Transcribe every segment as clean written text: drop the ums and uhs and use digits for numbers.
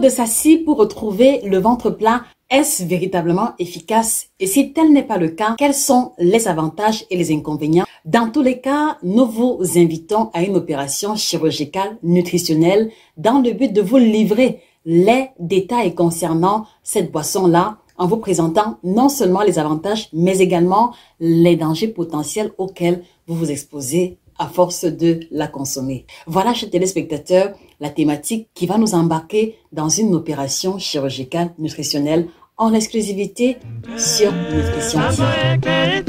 de Saci pour retrouver le ventre plat, est-ce véritablement efficace? Et si tel n'est pas le cas, quels sont les avantages et les inconvénients? Dans tous les cas, nous vous invitons à une opération chirurgicale nutritionnelle dans le but de vous livrer les détails concernant cette boisson-là en vous présentant non seulement les avantages, mais également les dangers potentiels auxquels vous vous exposez à force de la consommer. Voilà, chers téléspectateurs, la thématique qui va nous embarquer dans une opération chirurgicale nutritionnelle en exclusivité sur Nutrition TV.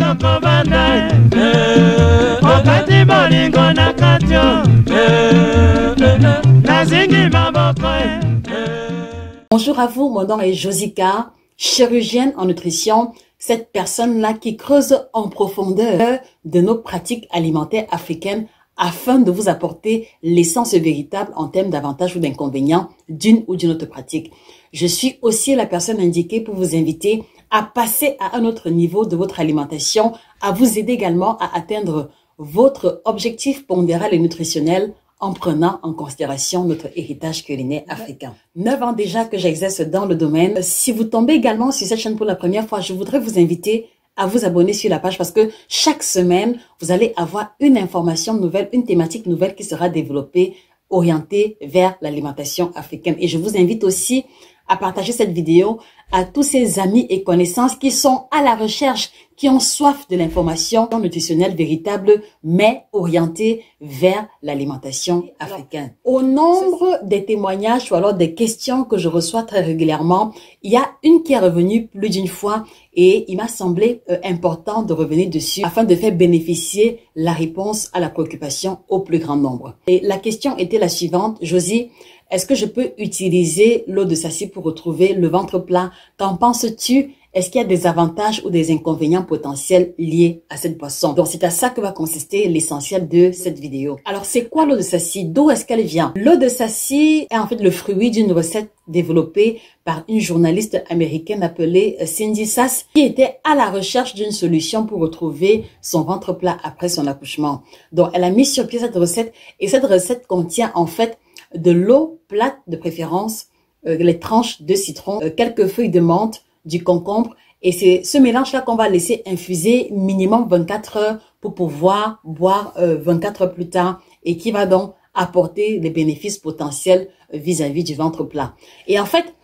Bonjour à vous, mon nom est Josica, chirurgienne en nutrition, cette personne-là qui creuse en profondeur de nos pratiques alimentaires africaines afin de vous apporter l'essence véritable en termes d'avantages ou d'inconvénients d'une ou d'une autre pratique. Je suis aussi la personne indiquée pour vous inviter à passer à un autre niveau de votre alimentation, à vous aider également à atteindre votre objectif pondéral et nutritionnel en prenant en considération notre héritage culinaire africain. 9 ans déjà que j'exerce dans le domaine. Si vous tombez également sur cette chaîne pour la première fois, je voudrais vous inviter à vous abonner sur la page parce que chaque semaine, vous allez avoir une information nouvelle, une thématique nouvelle qui sera développée, orientée vers l'alimentation africaine. Et je vous invite aussi à partager cette vidéo à tous ces amis et connaissances qui sont à la recherche, qui ont soif de l'information nutritionnelle véritable, mais orientée vers l'alimentation africaine. Au nombre des témoignages ou alors des questions que je reçois très régulièrement, il y a une qui est revenue plus d'une fois et il m'a semblé important de revenir dessus afin de faire bénéficier la réponse à la préoccupation au plus grand nombre. Et la question était la suivante: Josie, est-ce que je peux utiliser l'eau de Saci pour retrouver le ventre plat? Qu'en penses-tu? Est-ce qu'il y a des avantages ou des inconvénients potentiels liés à cette boisson? Donc, c'est à ça que va consister l'essentiel de cette vidéo. Alors, c'est quoi l'eau de Saci? D'où est-ce qu'elle vient? L'eau de Saci est en fait le fruit d'une recette développée par une journaliste américaine appelée Cindy Sass, qui était à la recherche d'une solution pour retrouver son ventre plat après son accouchement. Donc, elle a mis sur pied cette recette et cette recette contient en fait de l'eau plate de préférence, les tranches de citron, quelques feuilles de menthe, du concombre, et c'est ce mélange-là qu'on va laisser infuser minimum 24 heures pour pouvoir boire 24 heures plus tard et qui va donc apporter des bénéfices potentiels vis-à-vis du ventre plat. Et en fait,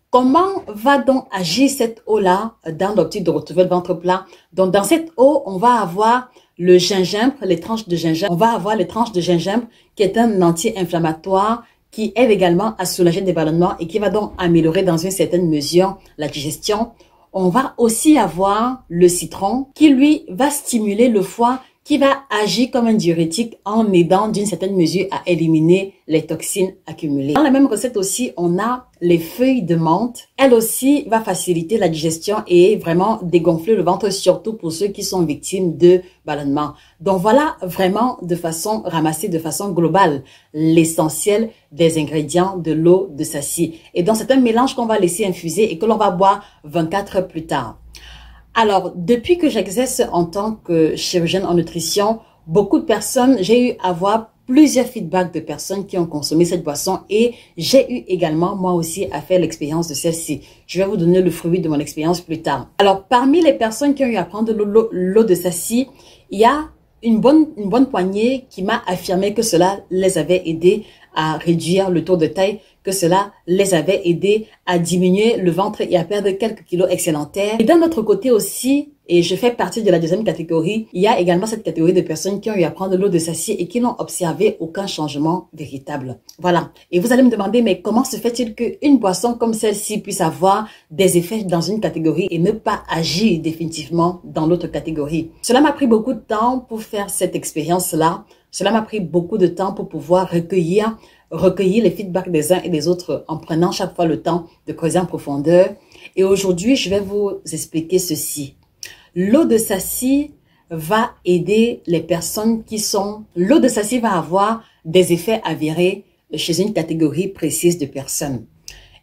comment va donc agir cette eau-là dans l'optique de retrouver le ventre plat? Donc dans cette eau, on va avoir le gingembre, les tranches de gingembre. On va avoir les tranches de gingembre qui est un anti-inflammatoire qui aide également à soulager des ballonnements et qui va donc améliorer dans une certaine mesure la digestion. On va aussi avoir le citron qui lui va stimuler le foie, qui va agir comme un diurétique en aidant d'une certaine mesure à éliminer les toxines accumulées. Dans la même recette aussi, on a les feuilles de menthe. Elle aussi va faciliter la digestion et vraiment dégonfler le ventre, surtout pour ceux qui sont victimes de ballonnements. Donc voilà vraiment de façon ramassée, de façon globale, l'essentiel des ingrédients de l'eau de Saci. Et donc c'est un mélange qu'on va laisser infuser et que l'on va boire 24 heures plus tard. Alors, depuis que j'exerce en tant que chirurgienne en nutrition, beaucoup de personnes, j'ai eu à avoir plusieurs feedbacks de personnes qui ont consommé cette boisson et j'ai eu également, moi aussi, à faire l'expérience de celle-ci. Je vais vous donner le fruit de mon expérience plus tard. Alors, parmi les personnes qui ont eu à prendre l'eau de Saci, il y a une bonne poignée qui m'a affirmé que cela les avait aidés à réduire le tour de taille, que cela les avait aidés à diminuer le ventre et à perdre quelques kilos excédentaires. Et d'un autre côté aussi, et je fais partie de la deuxième catégorie, il y a également cette catégorie de personnes qui ont eu à prendre l'eau de Saci et qui n'ont observé aucun changement véritable. Voilà. Et vous allez me demander, mais comment se fait-il qu'une boisson comme celle-ci puisse avoir des effets dans une catégorie et ne pas agir définitivement dans l'autre catégorie? Cela m'a pris beaucoup de temps pour faire cette expérience-là. Cela m'a pris beaucoup de temps pour pouvoir recueillir les feedbacks des uns et des autres en prenant chaque fois le temps de creuser en profondeur. Et aujourd'hui, je vais vous expliquer ceci. L'eau de Saci va aider les personnes qui sont... L'eau de Saci va avoir des effets avérés chez une catégorie précise de personnes.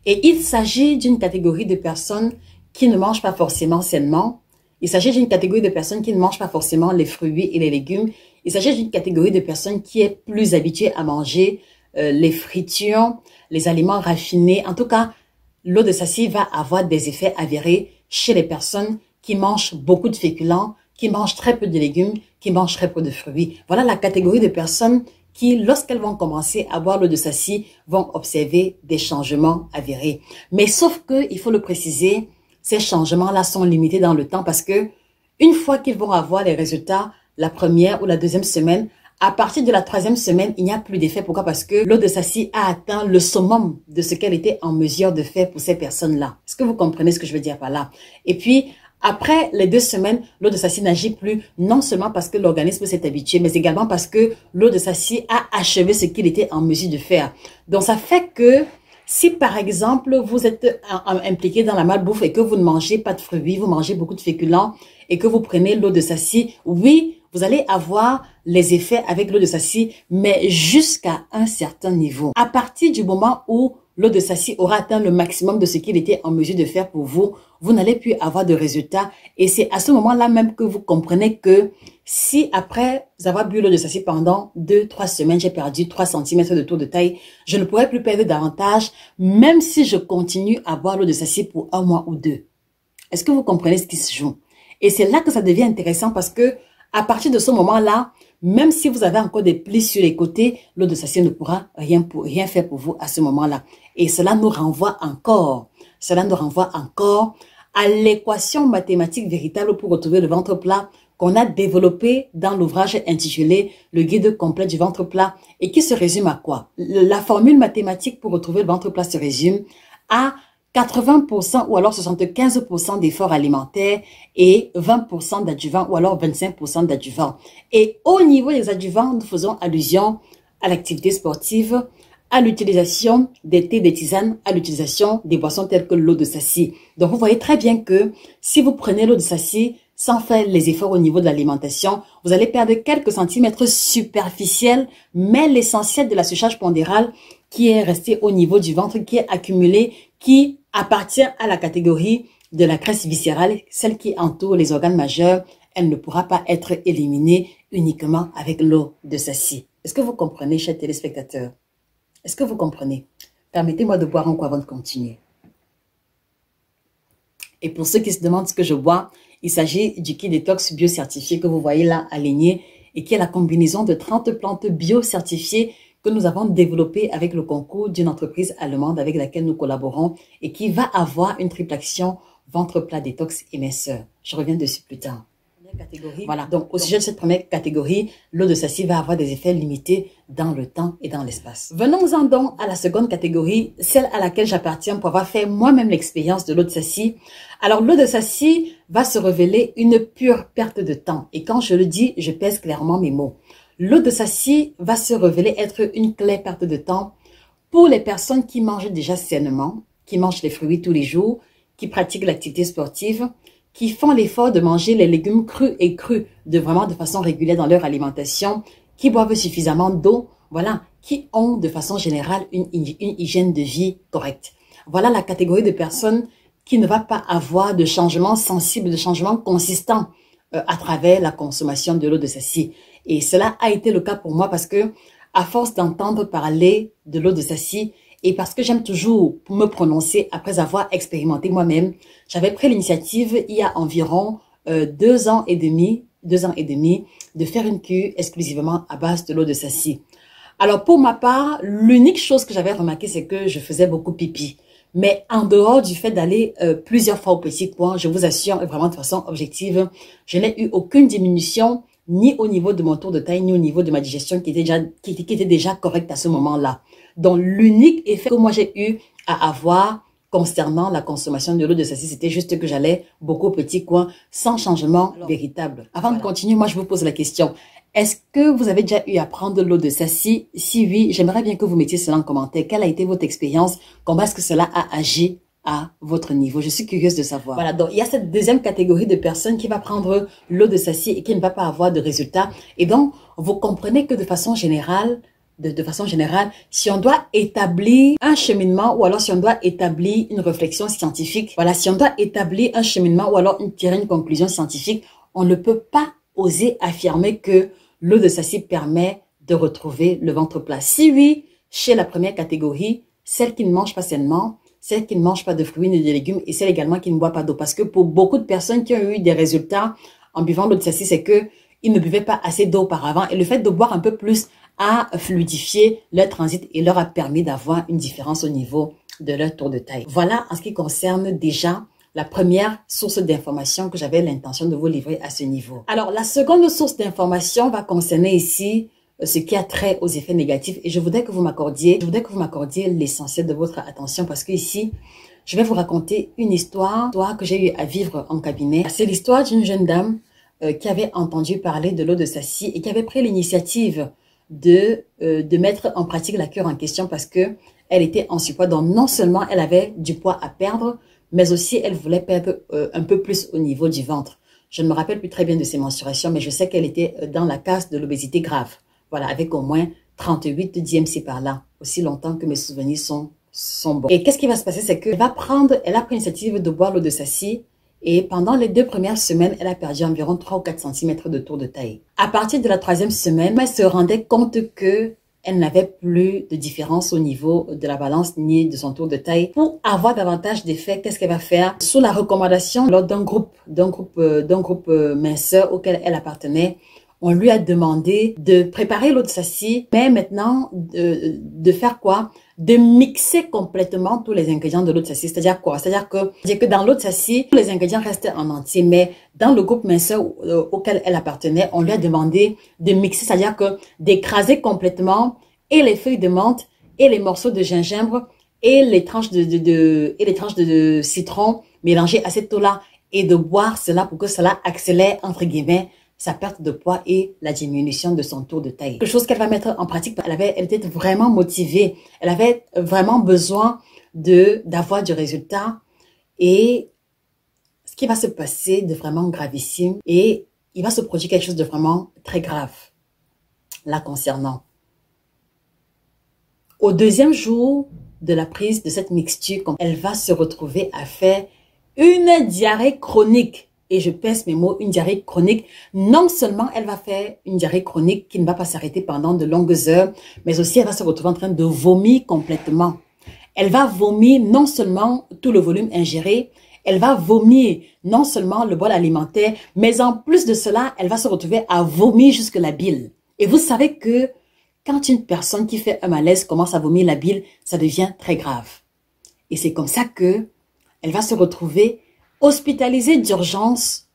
Et il s'agit d'une catégorie de personnes qui ne mangent pas forcément sainement. Il s'agit d'une catégorie de personnes qui ne mangent pas forcément les fruits et les légumes. Il s'agit d'une catégorie de personnes qui est plus habituée à manger les fritures, les aliments raffinés. En tout cas, l'eau de sassi va avoir des effets avérés chez les personnes qui mangent beaucoup de féculents, qui mangent très peu de légumes, qui mangent très peu de fruits. Voilà la catégorie de personnes qui, lorsqu'elles vont commencer à boire l'eau de sassi, vont observer des changements avérés. Mais sauf que, il faut le préciser, ces changements-là sont limités dans le temps parce que une fois qu'ils vont avoir les résultats, la première ou la deuxième semaine, à partir de la troisième semaine, il n'y a plus d'effet. Pourquoi? Parce que l'eau de sassi a atteint le summum de ce qu'elle était en mesure de faire pour ces personnes-là. Est-ce que vous comprenez ce que je veux dire par là? Et puis, après les 2 semaines, l'eau de sassi n'agit plus, non seulement parce que l'organisme s'est habitué, mais également parce que l'eau de sassi a achevé ce qu'il était en mesure de faire. Donc, ça fait que si par exemple, vous êtes impliqué dans la malbouffe et que vous ne mangez pas de fruits, vous mangez beaucoup de féculents et que vous prenez l'eau de sassi, oui, vous allez avoir les effets avec l'eau de sassi, mais jusqu'à un certain niveau. À partir du moment où l'eau de sassi aura atteint le maximum de ce qu'il était en mesure de faire pour vous, vous n'allez plus avoir de résultats. Et c'est à ce moment-là même que vous comprenez que si après avoir bu l'eau de sassi pendant 2-3 semaines, j'ai perdu 3 cm de tour de taille, je ne pourrai plus perdre davantage, même si je continue à boire l'eau de sassi pour 1 mois ou 2. Est-ce que vous comprenez ce qui se joue? Et c'est là que ça devient intéressant parce que à partir de ce moment-là, même si vous avez encore des plis sur les côtés, l'eau de sassi ne pourra rien faire pour vous à ce moment-là. Et cela nous renvoie encore à l'équation mathématique véritable pour retrouver le ventre plat qu'on a développé dans l'ouvrage intitulé Le guide complet du ventre plat et qui se résume à quoi? La formule mathématique pour retrouver le ventre plat se résume à 80% ou alors 75% d'efforts alimentaires et 20% d'adjuvants ou alors 25% d'adjuvants. Et au niveau des adjuvants, nous faisons allusion à l'activité sportive, à l'utilisation des thés, des tisanes, à l'utilisation des boissons telles que l'eau de sassi. Donc, vous voyez très bien que si vous prenez l'eau de sassi sans faire les efforts au niveau de l'alimentation, vous allez perdre quelques centimètres superficiels, mais l'essentiel de la surcharge pondérale qui est resté au niveau du ventre, qui est accumulé, qui appartient à la catégorie de la graisse viscérale, celle qui entoure les organes majeurs, elle ne pourra pas être éliminée uniquement avec l'eau de sassi. Est-ce que vous comprenez, chers téléspectateurs? Est-ce que vous comprenez? Permettez-moi de boire un coup avant de continuer. Et pour ceux qui se demandent ce que je bois, il s'agit du kit détox bio certifié que vous voyez là aligné et qui est la combinaison de 30 plantes bio certifiées que nous avons développé avec le concours d'une entreprise allemande avec laquelle nous collaborons et qui va avoir une triple action ventre plat, détox et minceur. Je reviens dessus plus tard. Voilà, donc au sujet de cette première catégorie, l'eau de sassi va avoir des effets limités dans le temps et dans l'espace. Venons-en donc à la seconde catégorie, celle à laquelle j'appartiens pour avoir fait moi-même l'expérience de l'eau de sassi. Alors l'eau de sassi va se révéler une pure perte de temps et quand je le dis, je pèse clairement mes mots. L'eau de sassi va se révéler être une claire perte de temps pour les personnes qui mangent déjà sainement, qui mangent les fruits tous les jours, qui pratiquent l'activité sportive, qui font l'effort de manger les légumes crus et crus de façon régulière dans leur alimentation, qui boivent suffisamment d'eau, voilà, qui ont de façon générale une hygiène de vie correcte. Voilà la catégorie de personnes qui ne va pas avoir de changement sensible, de changement consistant à travers la consommation de l'eau de sassi. Et cela a été le cas pour moi parce que, à force d'entendre parler de l'eau de sassi, et parce que j'aime toujours me prononcer après avoir expérimenté moi-même, j'avais pris l'initiative il y a environ 2 ans et demi, de faire une cure exclusivement à base de l'eau de sassi. Alors pour ma part, l'unique chose que j'avais remarqué, c'est que je faisais beaucoup pipi. Mais en dehors du fait d'aller plusieurs fois au petit coin, je vous assure vraiment de façon objective, je n'ai eu aucune diminution ni au niveau de mon tour de taille, ni au niveau de ma digestion qui était déjà correcte à ce moment-là. Donc, l'unique effet que moi j'ai eu à avoir concernant la consommation de l'eau de sassi, c'était juste que j'allais beaucoup au petit coin sans changement véritable. Avant de continuer, moi je vous pose la question. Est-ce que vous avez déjà eu à prendre de l'eau de sassi? Si oui, j'aimerais bien que vous mettiez cela en commentaire. Quelle a été votre expérience? Comment est-ce que cela a agi à votre niveau? Je suis curieuse de savoir. Voilà, donc il y a cette deuxième catégorie de personnes qui va prendre l'eau de sassi et qui ne va pas avoir de résultats. Et donc, vous comprenez que de façon générale, si on doit établir un cheminement ou alors si on doit établir une réflexion scientifique, voilà, si on doit établir un cheminement ou alors tirer une conclusion scientifique, on ne peut pas oser affirmer que l'eau de sassi permet de retrouver le ventre plat. Si oui, chez la première catégorie, celle qui ne mange pas sainement, celle qui ne mange pas de fruits ni de légumes et celle également qui ne boit pas d'eau. Parce que pour beaucoup de personnes qui ont eu des résultats en buvant l'eau de sassi, c'est que ils ne buvaient pas assez d'eau auparavant. Et le fait de boire un peu plus a fluidifié leur transit et leur a permis d'avoir une différence au niveau de leur tour de taille. Voilà en ce qui concerne déjà la première source d'information que j'avais l'intention de vous livrer à ce niveau. Alors, la seconde source d'information va concerner ici ce qui a trait aux effets négatifs et je voudrais que vous m'accordiez l'essentiel de votre attention parce que ici, je vais vous raconter une histoire que j'ai eu à vivre en cabinet. C'est l'histoire d'une jeune dame qui avait entendu parler de l'eau de sassi et qui avait pris l'initiative de mettre en pratique la cure en question parce que elle était en surpoids. Donc, non seulement elle avait du poids à perdre, mais aussi elle voulait perdre un peu plus au niveau du ventre. Je ne me rappelle plus très bien de ses mensurations, mais je sais qu'elle était dans la case de l'obésité grave. Voilà, avec au moins 38 DMC par là, aussi longtemps que mes souvenirs sont bons. Et qu'est-ce qui va se passer, c'est qu'elle a pris l'initiative de boire l'eau de sassi et pendant les 2 premières semaines, elle a perdu environ 3 ou 4 cm de tour de taille. À partir de la 3e semaine, elle se rendait compte que elle n'avait plus de différence au niveau de la balance ni de son tour de taille. Pour avoir davantage d'effets, qu'est-ce qu'elle va faire? Sous la recommandation d'un groupe minceur auquel elle appartenait, on lui a demandé de préparer l'eau de sassi, mais maintenant de faire quoi? De mixer complètement tous les ingrédients de l'eau de sassi. C'est-à-dire quoi? C'est-à-dire que dans l'eau de sassi, tous les ingrédients restent en entier, mais dans le groupe minceur auquel elle appartenait, on lui a demandé de mixer, c'est-à-dire que d'écraser complètement et les feuilles de menthe et les morceaux de gingembre et les tranches de citron mélangées à cette eau-là et de boire cela pour que cela accélère, entre guillemets, sa perte de poids et la diminution de son tour de taille. Quelque chose qu'elle va mettre en pratique, elle était vraiment motivée. Elle avait vraiment besoin d'avoir du résultat et ce qui va se passer de vraiment gravissime et il va se produire quelque chose de vraiment très grave là concernant. Au 2e jour de la prise de cette mixture, elle va se retrouver à faire une diarrhée chronique. Et je pèse mes mots, une diarrhée chronique. Non seulement elle va faire une diarrhée chronique qui ne va pas s'arrêter pendant de longues heures, mais aussi elle va se retrouver en train de vomir complètement. Elle va vomir non seulement tout le volume ingéré, elle va vomir non seulement le bol alimentaire, mais en plus de cela, elle va se retrouver à vomir jusque la bile. Et vous savez que quand une personne qui fait un malaise commence à vomir la bile, ça devient très grave. Et c'est comme ça que elle va se retrouver hospitalisée d'urgence,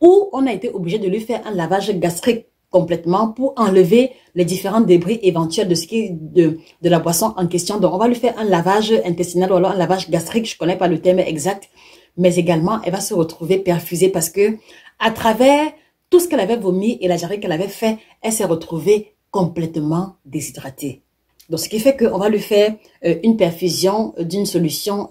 où on a été obligé de lui faire un lavage gastrique complètement pour enlever les différents débris éventuels de la boisson en question. Donc, on va lui faire un lavage intestinal ou alors un lavage gastrique, je ne connais pas le terme exact, mais également, elle va se retrouver perfusée parce que à travers tout ce qu'elle avait vomi et la diarrhée qu'elle avait fait, elle s'est retrouvée complètement déshydratée. Donc, ce qui fait qu'on va lui faire une perfusion d'une solution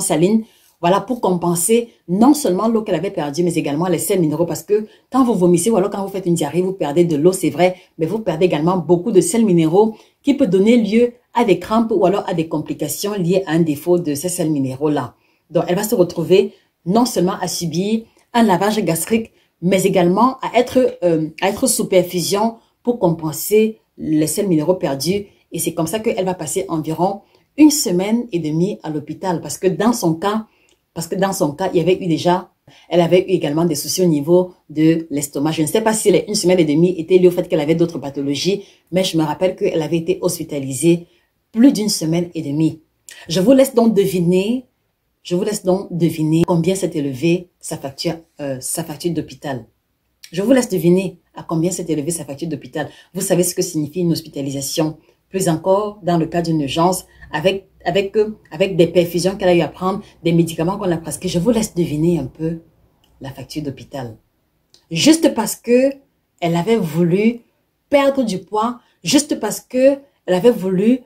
saline, voilà, pour compenser non seulement l'eau qu'elle avait perdue, mais également les sels minéraux. Parce que quand vous vomissez ou alors quand vous faites une diarrhée, vous perdez de l'eau, c'est vrai, mais vous perdez également beaucoup de sels minéraux qui peut donner lieu à des crampes ou alors à des complications liées à un défaut de ces sels minéraux-là. Donc, elle va se retrouver non seulement à subir un lavage gastrique, mais également à être sous perfusion pour compenser les sels minéraux perdus. Et c'est comme ça qu'elle va passer environ 1 semaine et demie à l'hôpital. Parce que dans son cas, elle avait eu également des soucis au niveau de l'estomac. Je ne sais pas si les 1 semaine et demie étaient liées au fait qu'elle avait d'autres pathologies, mais je me rappelle qu'elle avait été hospitalisée plus d'1 semaine et demie. Je vous laisse donc deviner combien s'est élevée sa facture d'hôpital. Je vous laisse deviner à combien s'est élevée sa facture d'hôpital. Vous savez ce que signifie une hospitalisation. Plus encore, dans le cas d'une urgence, avec des perfusions qu'elle a eu à prendre, des médicaments qu'on a prescrits. Je vous laisse deviner un peu la facture d'hôpital. Juste parce que elle avait voulu perdre du poids, juste parce que elle avait voulu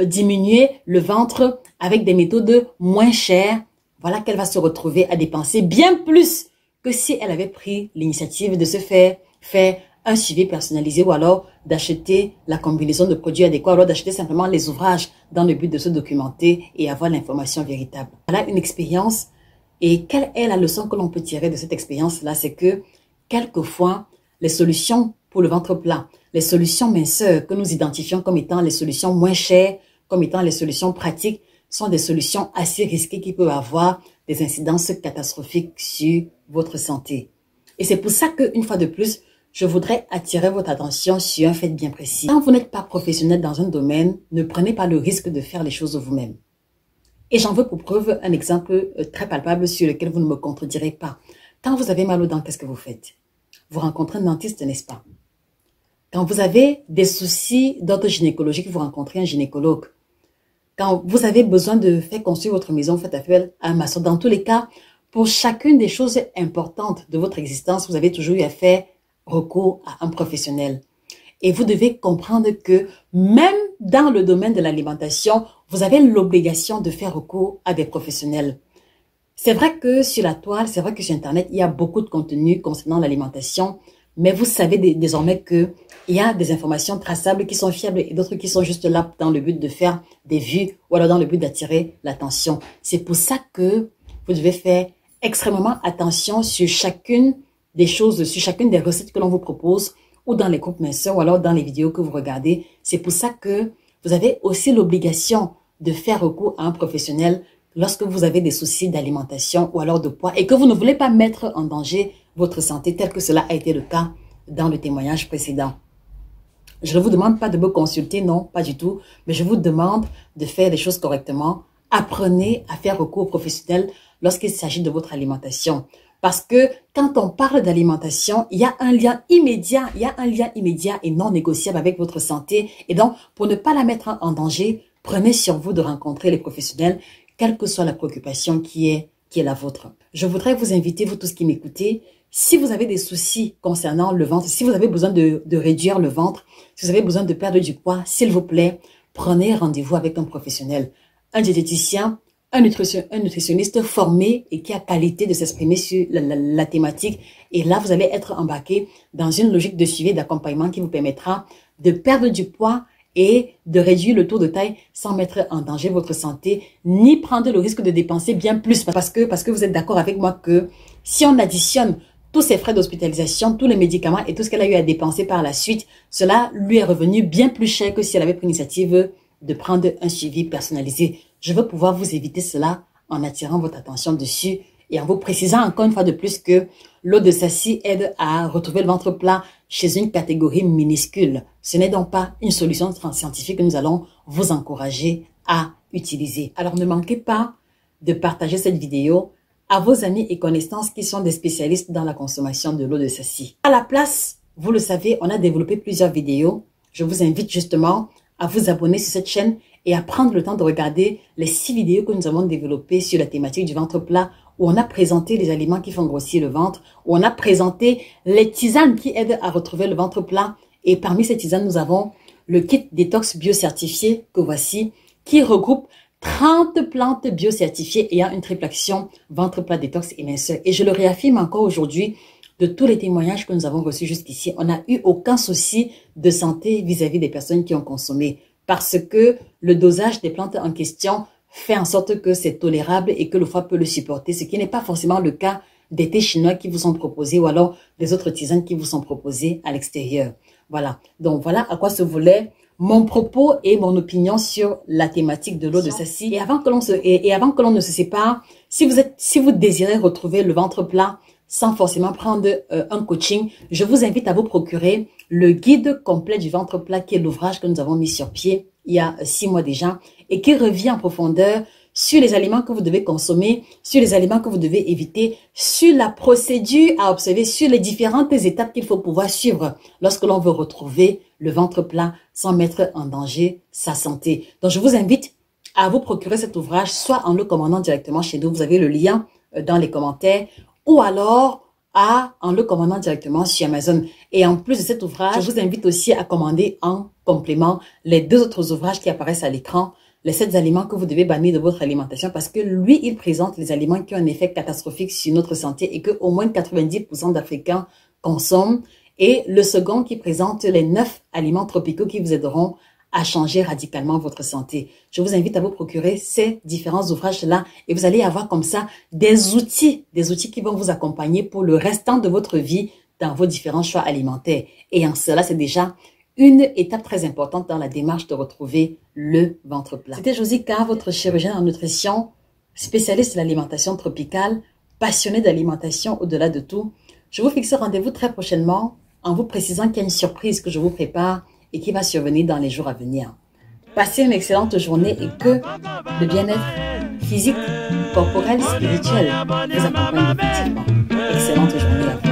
diminuer le ventre avec des méthodes moins chères, voilà qu'elle va se retrouver à dépenser bien plus que si elle avait pris l'initiative de se faire un suivi personnalisé ou alors d'acheter la combinaison de produits adéquats ou alors d'acheter simplement les ouvrages dans le but de se documenter et avoir l'information véritable. Voilà une expérience et quelle est la leçon que l'on peut tirer de cette expérience-là? C'est que quelquefois, les solutions pour le ventre plat. Les solutions minceurs que nous identifions comme étant les solutions moins chères, comme étant les solutions pratiques, sont des solutions assez risquées qui peuvent avoir des incidences catastrophiques sur votre santé. Et c'est pour ça qu'une fois de plus, je voudrais attirer votre attention sur un fait bien précis. Quand vous n'êtes pas professionnel dans un domaine, ne prenez pas le risque de faire les choses vous-même. Et j'en veux pour preuve un exemple très palpable sur lequel vous ne me contredirez pas. Quand vous avez mal aux dents, qu'est-ce que vous faites? Vous rencontrez un dentiste, n'est-ce pas? Quand vous avez des soucis d'ordre gynécologique, vous rencontrez un gynécologue. Quand vous avez besoin de faire construire votre maison, vous faites appel à un maçon. Dans tous les cas, pour chacune des choses importantes de votre existence, vous avez toujours eu à faire recours à un professionnel. Et vous devez comprendre que même dans le domaine de l'alimentation, vous avez l'obligation de faire recours à des professionnels. C'est vrai que sur la toile, c'est vrai que sur Internet, il y a beaucoup de contenu concernant l'alimentation, mais vous savez désormais qu'il y a des informations traçables qui sont fiables et d'autres qui sont juste là dans le but de faire des vues ou alors dans le but d'attirer l'attention. C'est pour ça que vous devez faire extrêmement attention sur chacune des choses, sur chacune des recettes que l'on vous propose ou dans les groupes minceurs ou alors dans les vidéos que vous regardez. C'est pour ça que vous avez aussi l'obligation de faire recours à un professionnel lorsque vous avez des soucis d'alimentation ou alors de poids et que vous ne voulez pas mettre en danger votre santé tel que cela a été le cas dans le témoignage précédent. Je ne vous demande pas de me consulter, non, pas du tout, mais je vous demande de faire les choses correctement. Apprenez à faire recours aux professionnels lorsqu'il s'agit de votre alimentation. Parce que quand on parle d'alimentation, il y a un lien immédiat, et non négociable avec votre santé. Et donc, pour ne pas la mettre en danger, prenez sur vous de rencontrer les professionnels, quelle que soit la préoccupation qui est la vôtre. Je voudrais vous inviter, vous tous qui m'écoutez, si vous avez des soucis concernant le ventre, si vous avez besoin de réduire le ventre, si vous avez besoin de perdre du poids, s'il vous plaît, prenez rendez-vous avec un professionnel, un diététicien, un nutritionniste formé et qui a qualité de s'exprimer sur la thématique. Et là, vous allez être embarqué dans une logique de suivi et d'accompagnement qui vous permettra de perdre du poids et de réduire le taux de taille sans mettre en danger votre santé, ni prendre le risque de dépenser bien plus. Parce que vous êtes d'accord avec moi que si on additionne tous ces frais d'hospitalisation, tous les médicaments et tout ce qu'elle a eu à dépenser par la suite, cela lui est revenu bien plus cher que si elle avait pris l'initiative de prendre un suivi personnalisé. Je veux pouvoir vous éviter cela en attirant votre attention dessus et en vous précisant encore une fois de plus que l'eau de Sassi aide à retrouver le ventre plat chez une catégorie minuscule. Ce n'est donc pas une solution scientifique que nous allons vous encourager à utiliser. Alors ne manquez pas de partager cette vidéo à vos amis et connaissances qui sont des spécialistes dans la consommation de l'eau de Sassi. À la place, vous le savez, on a développé plusieurs vidéos. Je vous invite justement à vous abonner sur cette chaîne et à prendre le temps de regarder les 6 vidéos que nous avons développées sur la thématique du ventre plat, où on a présenté les aliments qui font grossir le ventre, où on a présenté les tisanes qui aident à retrouver le ventre plat. Et parmi ces tisanes, nous avons le kit détox bio-certifié que voici, qui regroupe 30 plantes bio-certifiées ayant une triple action ventre plat, détox et minceur. Et je le réaffirme encore aujourd'hui, de tous les témoignages que nous avons reçus jusqu'ici, on n'a eu aucun souci de santé vis-à-vis des personnes qui ont consommé. Parce que le dosage des plantes en question fait en sorte que c'est tolérable et que le foie peut le supporter, ce qui n'est pas forcément le cas des thés chinois qui vous sont proposés ou alors des autres tisanes qui vous sont proposées à l'extérieur. Voilà. Donc voilà à quoi se voulait mon propos et mon opinion sur la thématique de l'eau de Sassi. Et avant que l'on ne se sépare, si vous désirez retrouver le ventre plat sans forcément prendre un coaching, je vous invite à vous procurer le guide complet du ventre plat, qui est l'ouvrage que nous avons mis sur pied il y a 6 mois déjà et qui revient en profondeur sur les aliments que vous devez consommer, sur les aliments que vous devez éviter, sur la procédure à observer, sur les différentes étapes qu'il faut pouvoir suivre lorsque l'on veut retrouver le ventre plat sans mettre en danger sa santé. Donc, je vous invite à vous procurer cet ouvrage, soit en le commandant directement chez nous, vous avez le lien dans les commentaires, ou alors en le commandant directement sur Amazon. Et en plus de cet ouvrage, je vous invite aussi à commander en complément les 2 autres ouvrages qui apparaissent à l'écran, les 7 aliments que vous devez bannir de votre alimentation, parce que lui, il présente les aliments qui ont un effet catastrophique sur notre santé et que au moins 90% d'Africains consomment. Et le second qui présente les 9 aliments tropicaux qui vous aideront à changer radicalement votre santé. Je vous invite à vous procurer ces différents ouvrages-là et vous allez avoir comme ça des outils qui vont vous accompagner pour le restant de votre vie dans vos différents choix alimentaires. Et en cela, c'est déjà une étape très importante dans la démarche de retrouver le ventre plat. C'était Josie K, votre chirurgienne en nutrition, spécialiste de l'alimentation tropicale, passionnée d'alimentation au-delà de tout. Je vous fixe rendez-vous très prochainement en vous précisant qu'il y a une surprise que je vous prépare et qui va survenir dans les jours à venir. Passez une excellente journée et que le bien-être physique, corporel, spirituel vous accompagne définitivement. Excellente journée à vous.